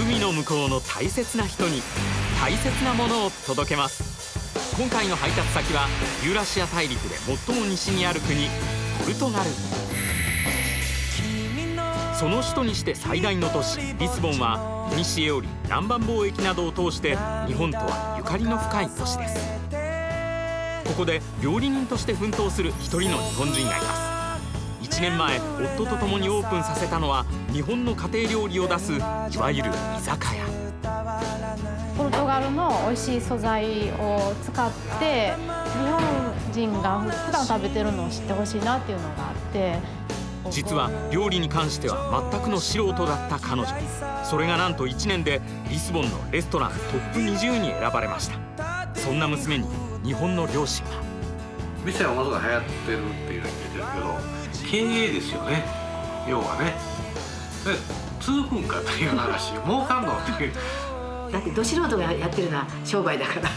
海の向こうの大切な人に大切なものを届けます。今回の配達先はユーラシア大陸で最も西にある国、ポルトガル。その首都にして最大の都市リスボンは、西へより南蛮貿易などを通して日本とはゆかりの深い都市です。ここで料理人として奮闘する一人の日本人がいます。1年前、夫と共にオープンさせたのは日本の家庭料理を出すいわゆる居酒屋。ポルトガルの美味しい素材を使って日本人が普段食べてるのを知ってほしいなっていうのがあって、実は料理に関しては全くの素人だった彼女。それがなんと1年でリスボンのレストラントップ20に選ばれました。そんな娘に日本の両親は、店はものすごい流行ってるっていうのを聞いてるけど、経営ですよね、要はね。で痛風かという話、儲かんのっていう。だってど素人がやってるのは商売だから。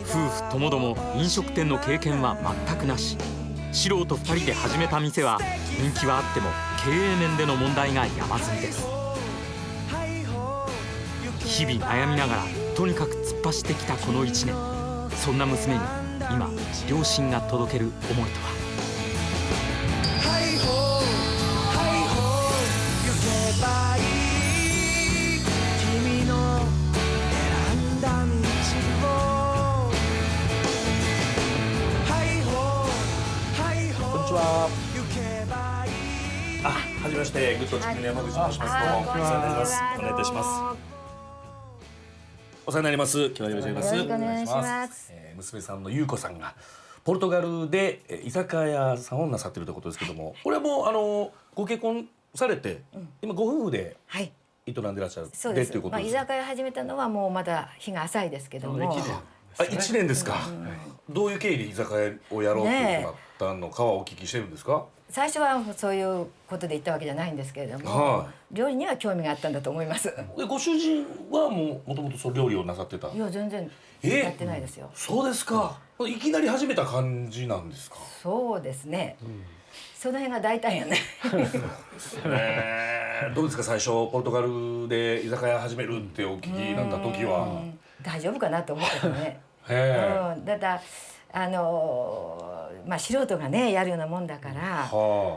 夫婦ともども飲食店の経験は全くなし。素人2人で始めた店は人気はあっても経営面での問題が山積みです。日々悩みながらとにかく突っ走ってきたこの1年。そんな娘に今両親が届ける思いとは。はじめまして、グッドチキンの山口と申します。どうもお世話になります。お願いいたします。お世話になります。木村でございます。よろしくお願いします。娘さんの優子さんがポルトガルで居酒屋さんをなさっているということですけども、これはもうご結婚されて、今ご夫婦で営んでらっしゃるそうです。ということです。居酒屋始めたのはもうまだ日が浅いですけども。1年ですか。どういう経緯で居酒屋をやろうとなったのかはお聞きしてるんですか。最初はそういうことで行ったわけじゃないんですけれども、料理には興味があったんだと思います。でご主人はもともとその料理をなさってた。いや全然やってないですよ。そうですか。いきなり始めた感じなんですか。そうですね。その辺が大体やね。どうですか、最初ポルトガルで居酒屋始めるってお聞きになった時は。大丈夫かなと思ったよね。だからまあ素人がねやるようなもんだから。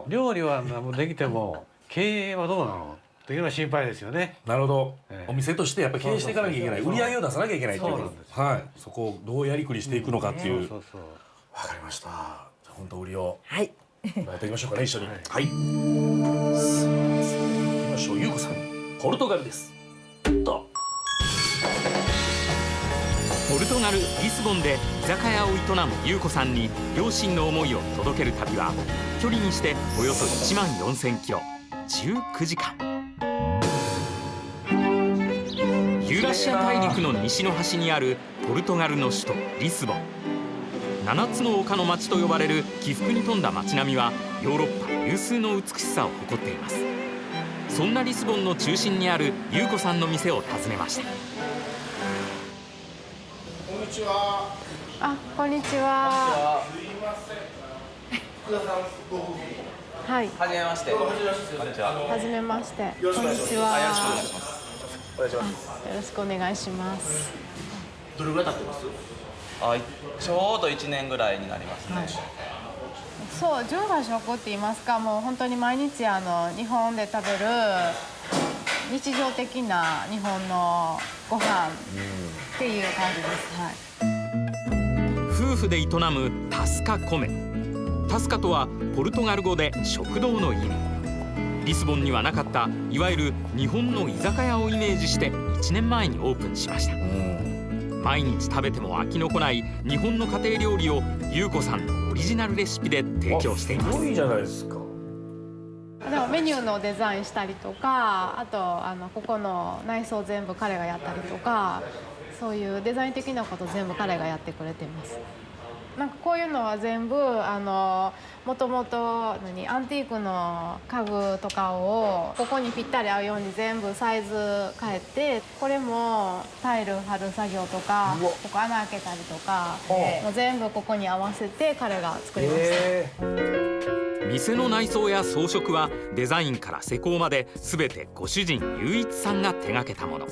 料理はできても経営はどうなのっていうのは心配ですよね。なるほど。お店としてやっぱり経営していかなきゃいけない、売り上げを出さなきゃいけないっていうことです。はい。そこをどうやりくりしていくのかっていう。わかりました。じゃあ本当売りをやっていきましょうかね、一緒に。はい。行きましょう。優子さん、ポルトガルです。ポルトガル・リスボンで居酒屋を営む優子さんに両親の思いを届ける旅は、距離にしておよそ1万4000キロ、19時間。ユーラシア大陸の西の端にあるポルトガルの首都リスボン。7つの丘の町と呼ばれる起伏に富んだ街並みはヨーロッパ有数の美しさを誇っています。そんなリスボンの中心にある優子さんの店を訪ねました。こんにちは。あ、こんにちは。すいません。福田さんご夫婦。はい。はじめまして。こんにちは。はじめまして。よろしくお願いします。こんにちは。よろしくお願いします。お願いします。よろしくお願いします。どれぐらい経ってます？ちょうど1年ぐらいになりますね。そう、純和食って言いますか、もう本当に毎日日本で食べる日常的な日本のご飯っていう感じです。はい。夫婦で営むタスカコメ。タスカとはポルトガル語で食堂の意味。リスボンにはなかったいわゆる日本の居酒屋をイメージして1年前にオープンしました。毎日食べても飽きのこない日本の家庭料理を優子さんのオリジナルレシピで提供しています。すごいじゃないですか。でもメニューのデザインしたりとか、あとここの内装全部彼がやったりとか、そういうデザイン的なこと全部彼がやってくれています。なんかこういうのは全部もともとアンティークの家具とかをここにぴったり合うように全部サイズ変えて、これもタイル貼る作業とか、ここ穴開けたりとか、もう全部ここに合わせて彼が作りました。店の内装や装飾はデザインから施工まで全てご主人雄一さんが手掛けたもの。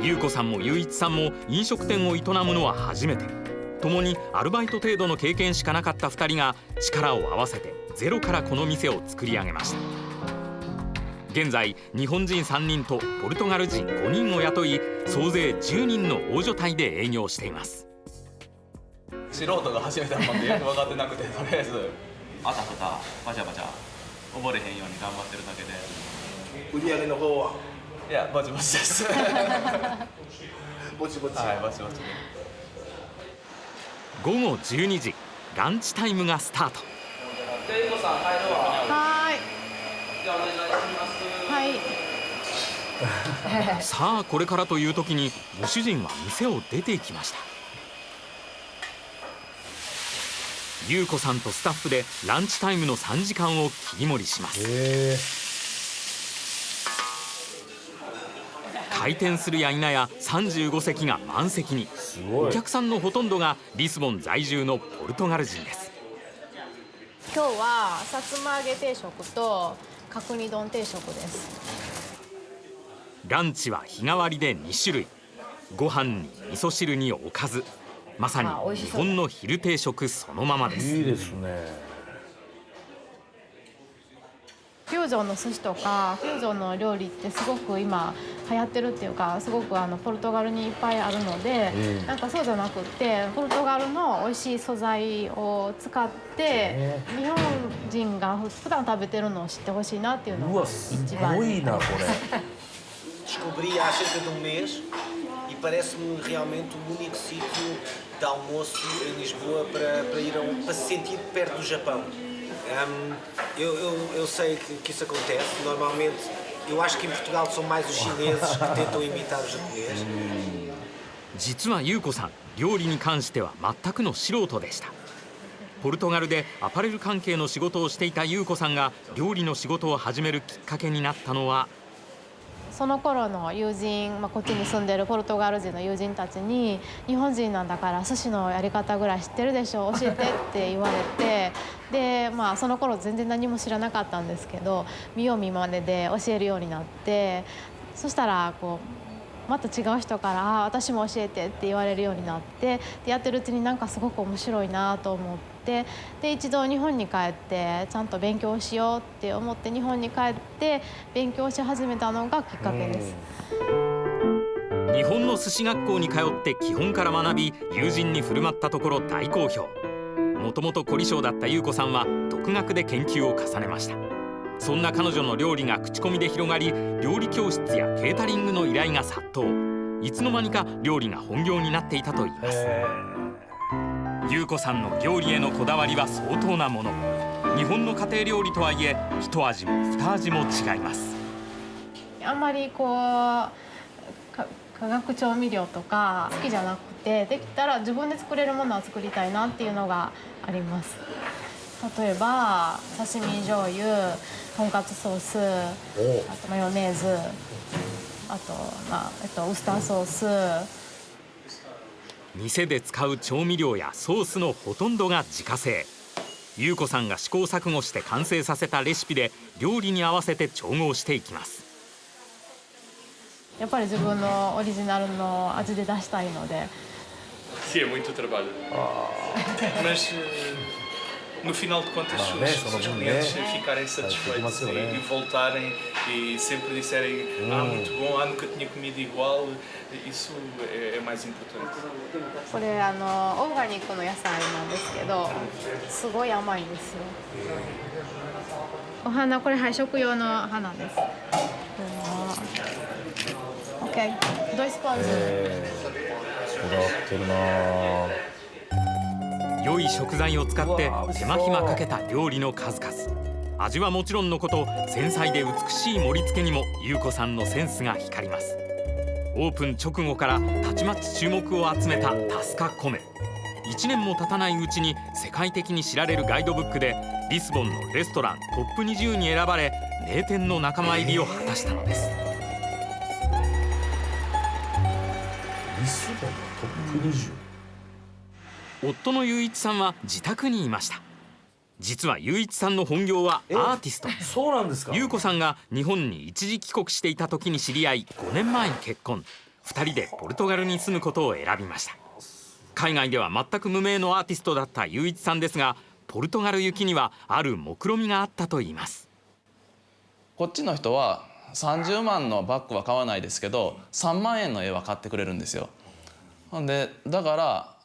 優子さんも雄一さんも飲食店を営むのは初めて。共にアルバイト程度の経験しかなかった2人が力を合わせてゼロからこの店を作り上げました。現在日本人3人とポルトガル人5人を雇い、総勢10人の大所帯で営業しています。素人が始めたもんでよく分かってなくて、とりあえずあたふたバチャバチャ溺れへんように頑張ってるだけで。売り上げの方はいやぼちぼちですぼちぼち。はい、ぼちぼちで。午後12時、ランチタイムがスタート。ゆうこさん入るわ。はい。じゃあお願いします。はい。さあこれからという時にご主人は店を出て行きました。優子さんとスタッフでランチタイムの3時間を切り盛りします。開店するや否や35席が満席に。お客さんのほとんどがリスボン在住のポルトガル人です。今日はさつま揚げ定食と角煮丼定食です。ランチは日替わりで2種類。ご飯に味噌汁におかず、まさに日本の昼定食そのままです。いいですね。フュージョンの寿司とかフュージョンの料理ってすごく今流行ってるっていうか、すごくポルトガルにいっぱいあるので、なんかそうじゃなくってポルトガルの美味しい素材を使って日本人が普段食べてるのを知ってほしいなっていうのが一番。すごいなこれ。Descobri há cerca de mês e parece-me realmente o único sítio de almoço em Lisboa para ir para se sentir perto do Japão. Eu sei que isso acontece normalmente. Eu acho que em Portugal são mais os chineses que tentam imitar o japonês. 実は優子さん、料理に関しては全くの素人でした。ポルトガルでアパレル関係の仕事をしていた優子さんが料理の仕事を始めるきっかけになったのは、その頃の友人、こっちに住んでるポルトガル人の友人たちに、日本人なんだから寿司のやり方ぐらい知ってるでしょ、教えてって言われて、でその頃全然何も知らなかったんですけど、見よう見まねで教えるようになって、そしたらまた違う人から「私も教えて」って言われるようになって、でやってるうちになんかすごく面白いなと思って、で一度日本に帰ってちゃんと勉強しようって思って日本に帰って勉強し始めたのがきっかけです。日本の寿司学校に通って基本から学び、友人に振る舞ったところ大好評。もともと凝り性だった優子さんは独学で研究を重ねました。そんな彼女の料理が口コミで広がり、料理教室やケータリングの依頼が殺到。いつの間にか料理が本業になっていたといいます。優子さんの料理へのこだわりは相当なもの。日本の家庭料理とはいえ一味も二味も違います。あんまり化学調味料とか好きじゃなくて、できたら自分で作れるものは作りたいなっていうのがあります。例えば刺身醤油、とんかつソース、あとマヨネーズ、あとウスターソース。店で使う調味料やソースのほとんどが自家製。優子さんが試行錯誤して完成させたレシピで料理に合わせて調合していきます。やっぱり自分のオリジナルの味で出したいので。Sim, é muito trabalho. Mas no final de contas, os clientes ficarem satisfeitos e voltarem e sempre disserem muito bom, nunca tinha comido igual. Isso é mais importante. これオーガニックの野菜なんですけど、すごい甘いんですよ。お花、これ配食用の花です。OK、ドイツポン酢。こだわってるな。良い食材を使って手間暇かけた料理の数々。味はもちろんのこと、繊細で美しい盛り付けにも優子さんのセンスが光ります。オープン直後からたちまち注目を集めたタスカ米。1年も経たないうちに世界的に知られるガイドブックでリスボンのレストラントップ20に選ばれ、名店の仲間入りを果たしたのです。リスボンのトップ20。夫の雄一さんは自宅にいました。実は雄一さんの本業はアーティスト。そうなんですか。優子さんが日本に一時帰国していた時に知り合い、5年前に結婚。2人でポルトガルに住むことを選びました。海外では全く無名のアーティストだった雄一さんですが、ポルトガル行きにはある目論みがあったといいます。こっちの人は30万のバッグは買わないですけど3万円の絵は買ってくれるんですよ。ほんでだから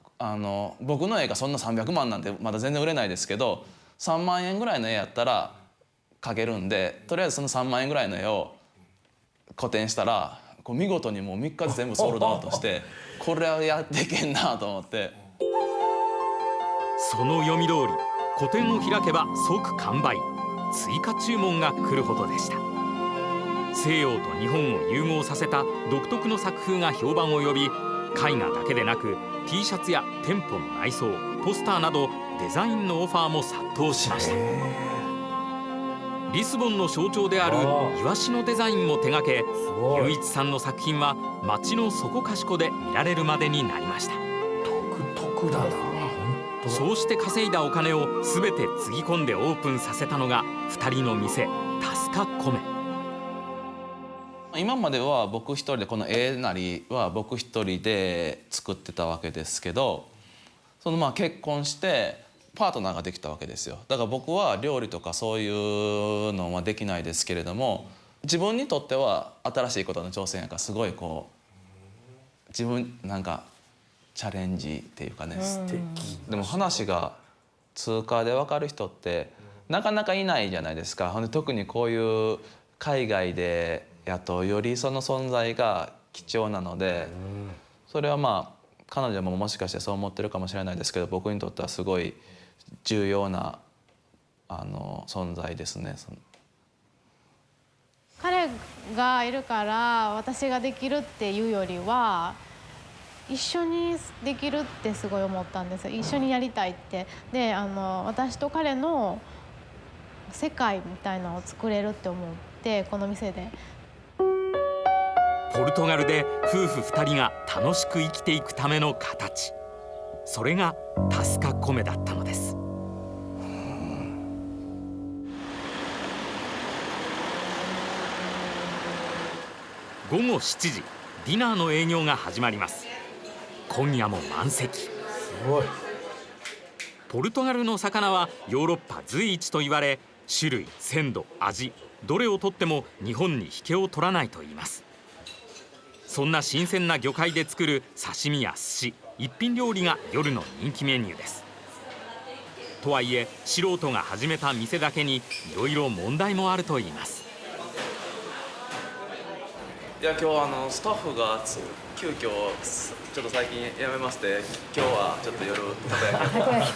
僕の絵がそんな300万なんてまだ全然売れないですけど、3万円ぐらいの絵やったら描けるんで、とりあえずその3万円ぐらいの絵を個展したら見事にもう3日で全部ソールドアウトしてこれはやっていけんなと思って。その読み通り、個展を開けば即完売、追加注文が来るほどでした。西洋と日本を融合させた独特の作風が評判を呼び、絵画だけでなく T シャツや店舗の内装、ポスターなどデザインのオファーも殺到しました。リスボンの象徴であるイワシのデザインも手掛け、雄一さんの作品は街のそこかしこで見られるまでになりました。独特だな。そうして稼いだお金を全てつぎ込んでオープンさせたのが2人の店、タスカコメ。今までは僕一人でこの絵なりは僕一人で作ってたわけですけど、結婚してパートナーができたわけですよ。だから僕は料理とかそういうのはできないですけれども、自分にとっては新しいことの挑戦やからすごい自分なんかチャレンジっていうかね。素敵。でも話が通貨で分かる人ってなかなかいないじゃないですか。ほんで特にこういう海外でやとよりその存在が貴重なので、それは彼女ももしかしてそう思ってるかもしれないですけど、僕にとってはすごい重要な存在ですね。彼がいるから私ができるっていうよりは、一緒にできるってすごい思ったんですよ。一緒にやりたいって。で私と彼の世界みたいなのを作れるって思って、この店で。ポルトガルで夫婦2人が楽しく生きていくための形、それがタスカコメだったのです。午後7時、ディナーの営業が始まります。今夜も満席。すごい。ポルトガルの魚はヨーロッパ随一と言われ、種類、鮮度、味、どれをとっても日本に引けを取らないと言います。そんな新鮮な魚介で作る刺身や寿司、一品料理が夜の人気メニューです。とはいえ素人が始めた店だけにいろいろ問題もあると言います。いや、今日スタッフが急遽ちょっと最近辞めまして、今日はちょっと夜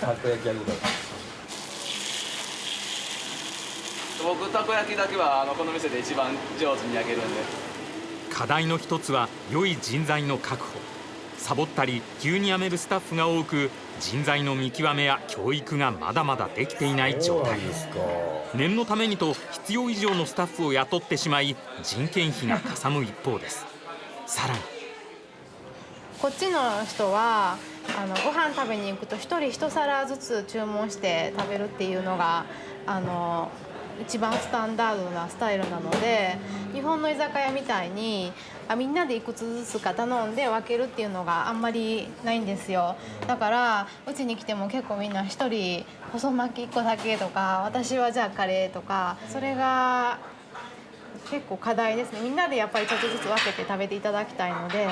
たこ焼き僕たこ焼きだけはこの店で一番上手に焼けるんで。課題の一つは良い人材の確保。サボったり急に辞めるスタッフが多く、人材の見極めや教育がまだまだできていない状態。念のためにと必要以上のスタッフを雇ってしまい、人件費がかさむ一方です。さらにこっちの人はご飯食べに行くと1人1皿ずつ注文して食べるっていうのが一番スタンダードなスタイルなので、日本の居酒屋みたいにみんなでいくつずつか頼んで分けるっていうのがあんまりないんですよ。だからうちに来ても結構みんな1人細巻き1個だけとか、私はじゃあカレーとか、それが結構課題ですね。みんなでやっぱりちょっとずつ分けて食べていただきたいので。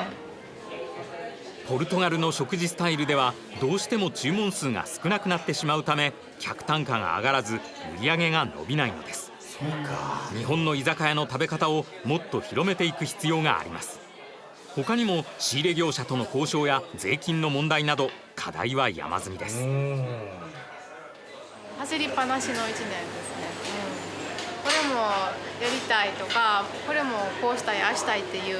ポルトガルの食事スタイルではどうしても注文数が少なくなってしまうため、客単価が上がらず売り上げが伸びないのです。日本の居酒屋の食べ方をもっと広めていく必要があります。他にも仕入れ業者との交渉や税金の問題など課題は山積みです。走りっぱなしの1年ですね。これもやりたいとか、これもこうしたいああしたいっていう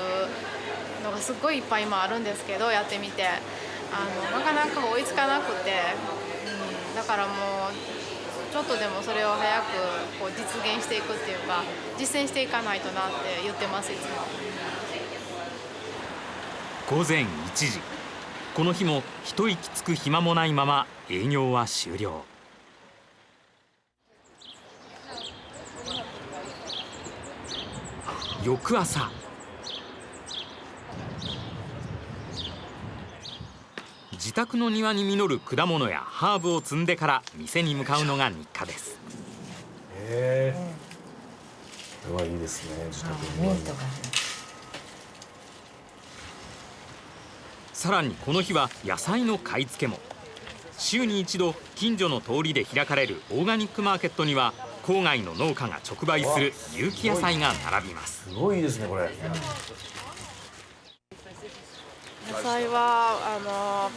のがすごいいっぱい今あるんですけど、やってみてなかなか追いつかなくて、だからもうちょっとでもそれを早く実現していくっていうか、実践していかないとなって言ってます、いつも。午前1時、この日も一息つく暇もないまま営業は終了。翌朝、自宅の庭に実る果物やハーブを摘んでから店に向かうのが日課です。これはいいですね。自宅ミントがさらにこの日は野菜の買い付けも。週に一度近所の通りで開かれるオーガニックマーケットには郊外の農家が直売する有機野菜が並びます。すごいですねこれ。野菜は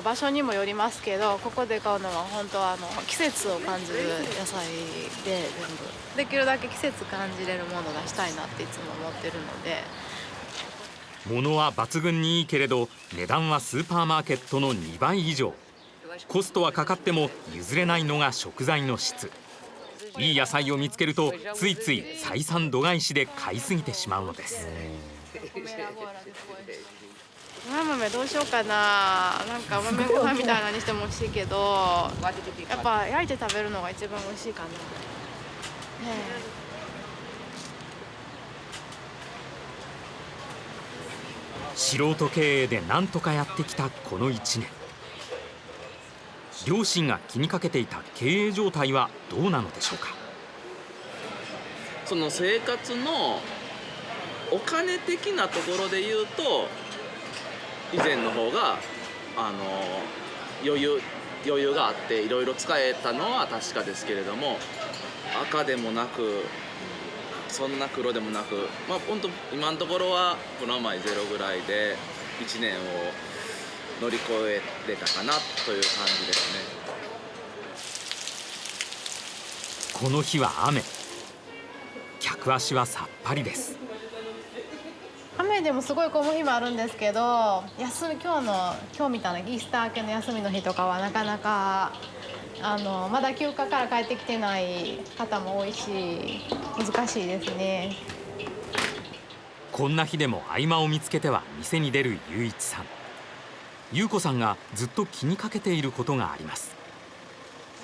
場所にもよりますけど、ここで買うのは本当季節を感じる野菜で、全部できるだけ季節感じれるものがしたいなっていつも思ってるので。物は抜群にいいけれど値段はスーパーマーケットの2倍以上。コストはかかっても譲れないのが食材の質。いい野菜を見つけるとついつい採算度外視で買いすぎてしまうのです。生豆どうしようかな。なんか豆ご飯みたいなのにしても美味しいけど、やっぱ焼いて食べるのが一番美味しいかな。素人経営で何とかやってきたこの1年。両親が気にかけていた経営状態はどうなのでしょうか。その生活のお金的なところで言うと以前の方が余裕があっていろいろ使えたのは確かですけれども、赤でもなくそんな黒でもなく、本当今のところはプラマイゼロぐらいで1年を乗り越えれたかなという感じですね。この日は雨。客足はさっぱりです。雨でもすごい混む日もあるんですけど、今日みたいなイースター明けの休みの日とかはなかなかまだ休暇から帰ってきてない方も多いし難しいですね。こんな日でも合間を見つけては店に出る雄一さん。優子さんがずっと気にかけていることがあります。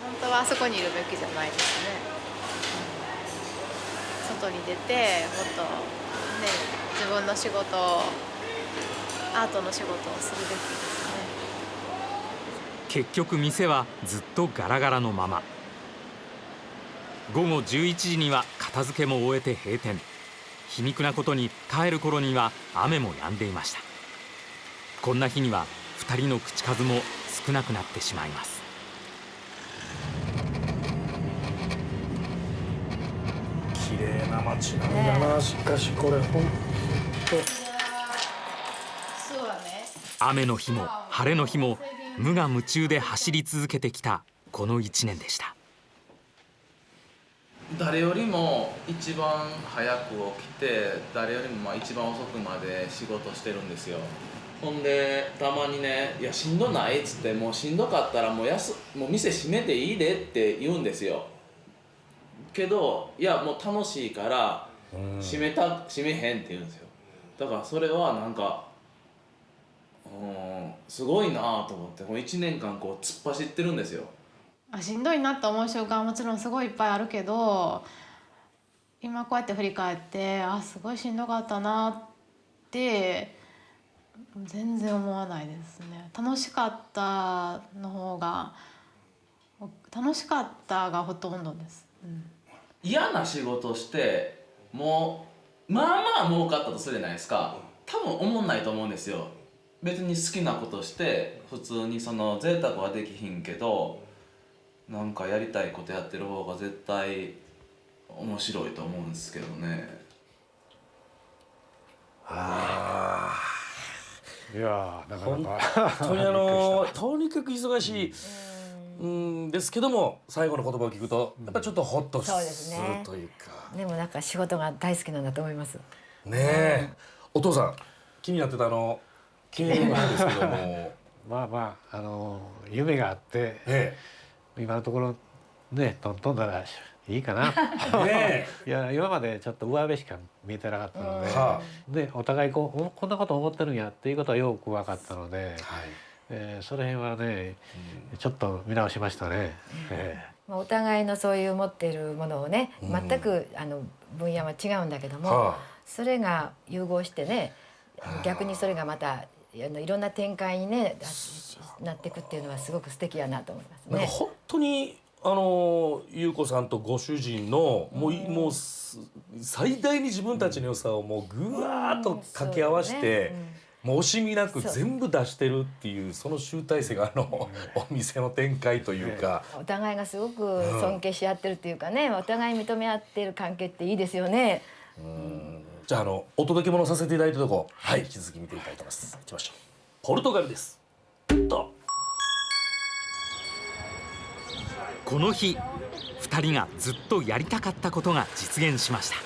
本当はあそこにいるべきじゃないですね。外に出てもっと自分の仕事、アートの仕事をするべきですね。結局店はずっとガラガラのまま。午後11時には片付けも終えて閉店。皮肉なことに帰る頃には雨も止んでいました。こんな日には2人の口数も少なくなってしまいます。綺麗な街並みだな。しかしこれ本当。雨の日も晴れの日も無我夢中で走り続けてきたこの1年でした。誰よりも一番早く起きて、誰よりも一番遅くまで仕事してるんですよ。ほんでたまにね「いやしんどない?」っつって「もうしんどかったらもう店閉めていいで」って言うんですよ。けど「いやもう楽しいから閉めへん」って言うんですよ。だからそれはなんかすごいなと思って、この1年間こう突っ走ってるんですよ。しんどいなと思う瞬間はもちろんすごいいっぱいあるけど、今こうやって振り返ってすごいしんどかったなって全然思わないですね。楽しかったがほとんどです。嫌な仕事してもうまあ儲かったとするじゃないですか。多分思んないと思うんですよ。別に好きなことして普通にその贅沢はできひんけど、なんかやりたいことやってる方が絶対面白いと思うんですけどね。いやなかなか本当にとにかく忙しいですけども、最後の言葉を聞くとやっぱりちょっとホッとするというか。でもなんか仕事が大好きなんだと思います。ねえ。お父さん気になってた経営なんですけども夢があって、今のところねトントンならいいかな。いや今までちょっと上辺しか見えてなかったので、お互いこんなこと思ってるんやっていうことはよく分かったので、その辺はねちょっと見直しましたね。お互いのそういう持っているものをね、全く分野は違うんだけども、それが融合してね、逆にそれがまたいろんな展開にねなっていくっていうのはすごく素敵やなと思いますね。なんか本当に優子さんとご主人のもう最大に自分たちの良さをもうぐわーっと掛け合わせて、もう惜しみなく全部出してるっていうその集大成がお店の展開というか、お互いがすごく尊敬し合ってるっていうかね、お互い認め合ってる関係っていいですよね。じゃあお届け物させていただいたとこ、はい、引き続き見ていきたいと思います。行きましょう。ポルトガルです。この日2人がずっとやりたかったことが実現しました。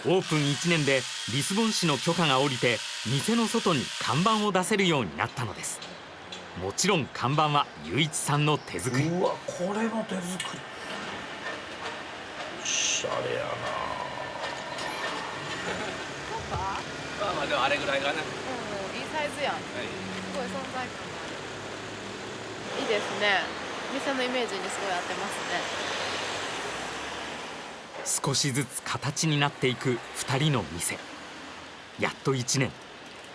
オープン1年でリスボン市の許可が下りて店の外に看板を出せるようになったのです。もちろん看板は雄一さんの手作り。うわ、これの手作りおしゃれやな。まあでもあれぐらいがね、いいサイズやん。すごい存在感がある。いいですね。店のイメージにすごい合ってますね。少しずつ形になっていく2人の店。やっと1年、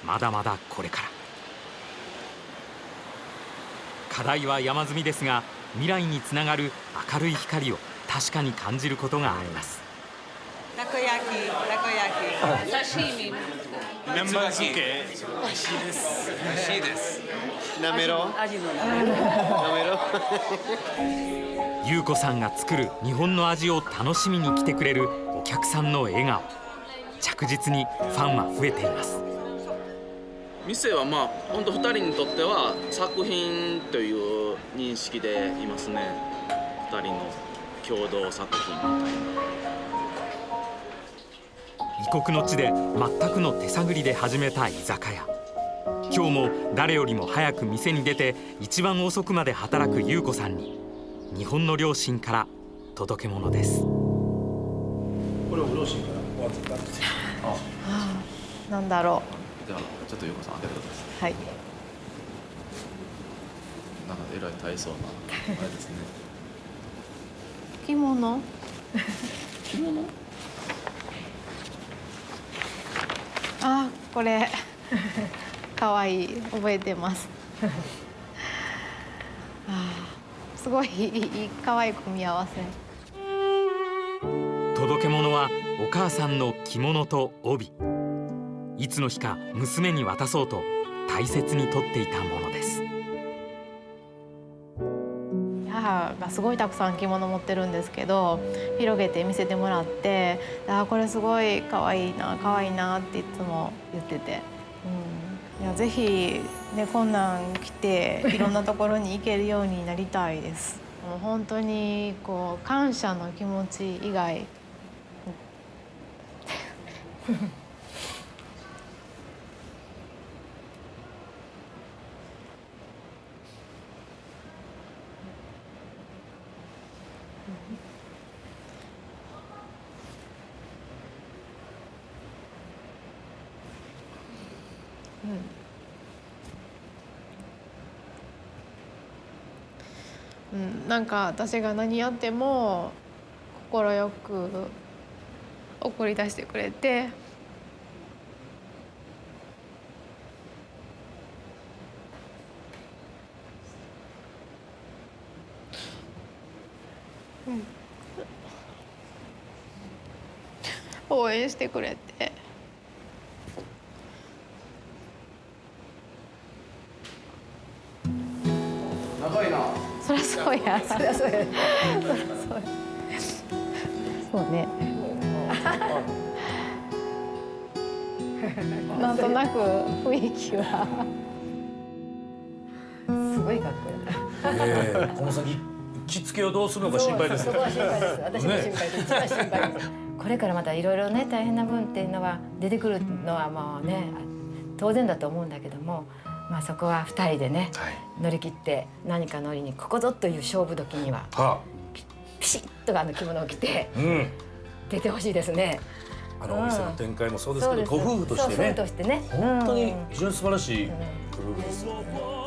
まだまだこれから。課題は山積みですが、未来につながる明るい光を確かに感じることがあります。たこ焼き、刺身。メンバー漬け、美味しいです。美味しいです。なめろ。味の優子さんが作る日本の味を楽しみに来てくれるお客さんの笑顔、着実にファンは増えています。店はまあ本当2人にとっては作品という認識でいますね。2人の共同作品みたいな。異国の地で全くの手探りで始めた居酒屋。今日も誰よりも早く店に出て一番遅くまで働く優子さんに日本の両親から届け物です。これを両親からお預かりして。なんだろう。じゃあちょっと優子さん開けてください。はい。なんかえらい大層なあれですね。着物？着物？これ可愛い、覚えてます。すごいいい可愛い組み合わせ。届け物はお母さんの着物と帯。いつの日か娘に渡そうと大切に取っていたものです。母がすごいたくさん着物持ってるんですけど、広げて見せてもらって、これすごい可愛いな可愛いなっていつも言ってて、いやぜひね、こんなん着ていろんなところに行けるようになりたいです。もう本当にこう感謝の気持ち以外なんか私が何やっても快く送り出してくれて、応援してくれて。長いな。そりゃそうや。そりゃそうや。そうね。なんとなく雰囲気はすごいかっこいい。この先着付けをどうするのか心配です。そこは心配です。私も心配です。一番心配です。これからまたいろいろね大変な分っていうのは出てくるのはもうね当然だと思うんだけども、まあそこは2人でね、乗り切って何か乗りにここぞという勝負時にはピシッと着物を着て出てほしいですね。お店の展開もそうですけど、ご夫婦としてね、本当に非常に素晴らしいご夫婦ですよね。